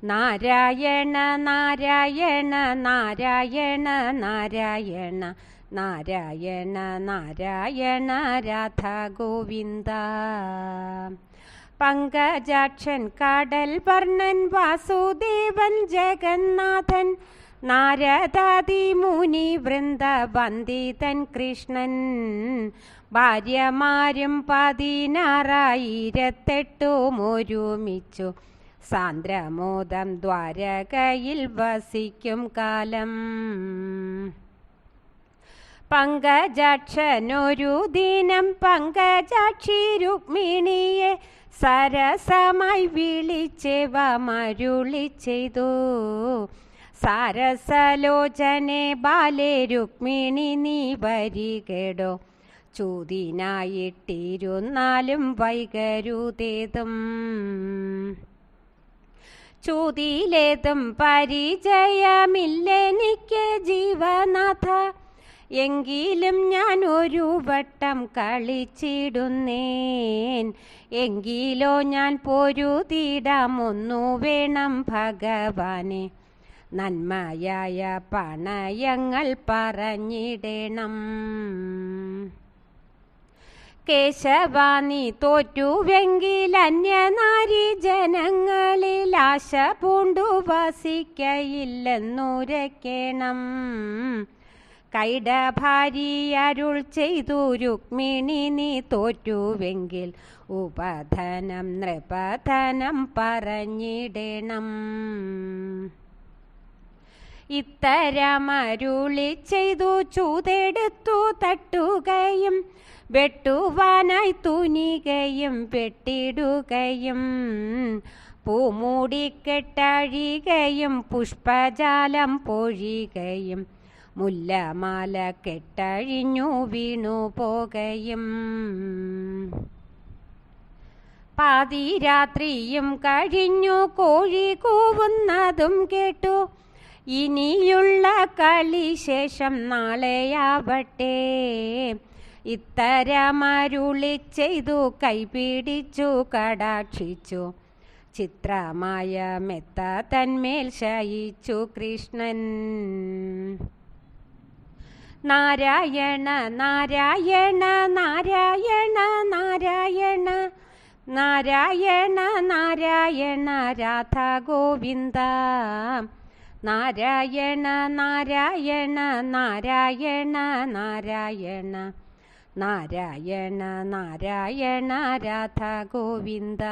നാരായണ നാരായണ നാരായണ നാരായണ നാരായണ നാരായണ രാധ ഗോവിന്ദ. പങ്കജാക്ഷൻ കടൽ വർണ്ണൻ വാസുദേവൻ ജഗന്നാഥൻ നാരദാദി മുനി വൃന്ദ വന്ദിതൻ കൃഷ്ണൻ. ഭാര്യമാരും 16,008 ഒരുമിച്ചു സാന്ദ്രമോദം ദ്വാരകയിൽ വസിക്കും കാലം. പങ്കജാക്ഷനൊരു ദിനം പങ്കജാക്ഷി രുക്മിണിയെ സരസമായി വിളിച്ചേവ മരുളി ചെയ്തു. സാരസലോചനെ ബാലേ രുക്മിണി നീ വരികേടോ, ചൂതിനായിട്ടിരുന്നാലും വൈകരുതേതും. ചൂതിയിലേതും പരിചയമില്ലെനിക്ക് ജീവനാഥ, എങ്കിലും ഞാൻ ഒരു വട്ടം കളിച്ചിടുന്നേൻ. എങ്കിലോ ഞാൻ പൊരുതിടാം ഒന്നു വേണം ഭഗവാനെ, നന്മയായ പണയങ്ങൾ പറഞ്ഞിടണം. കേശവ നീ തോറ്റുവെങ്കിൽ അന്യനാരി ജനങ്ങളിൽ ആശ പൂണ്ടു വസിക്കയില്ലെന്നുരയ്ക്കണം. കൈടഭാരി അരുൾ ചെയ്തു രുക്മിണി നീ തോറ്റുവെങ്കിൽ ഉപധനം നൃപധനം പറഞ്ഞിടണം. ഇത്തരമരുളി ചെയ്തു ചൂതെടുത്തു തട്ടുകയും വെട്ടുവാനായി തുനികയും വെട്ടിടുകയും പൂമൂടിക്കെട്ടഴികയും പുഷ്പജാലം പൊഴികയും മുല്ലമാല കെട്ടഴിഞ്ഞു വീണു പോകുകയും. പാതിരാത്രിയും കഴിഞ്ഞു കോഴി കൂവുന്നതും കേട്ടു. ഇനിയുള്ള കളി ശേഷം നാളെയാവട്ടെ. ഇത്തരമരുളി ചെയ്തു കൈപിടിച്ചു കടാക്ഷിച്ചു ചിത്രമായ മെത്ത തന്മേൽ ശയിച്ചു കൃഷ്ണൻ. നാരായണ നാരായണ നാരായണ നാരായണ നാരായണ നാരായണ രാധ ഗോവിന്ദ. നാരായണ നാരായണ നാരായണ നാരായണ നാരായണ നാരായണ രാധ ഗോവിന്ദ.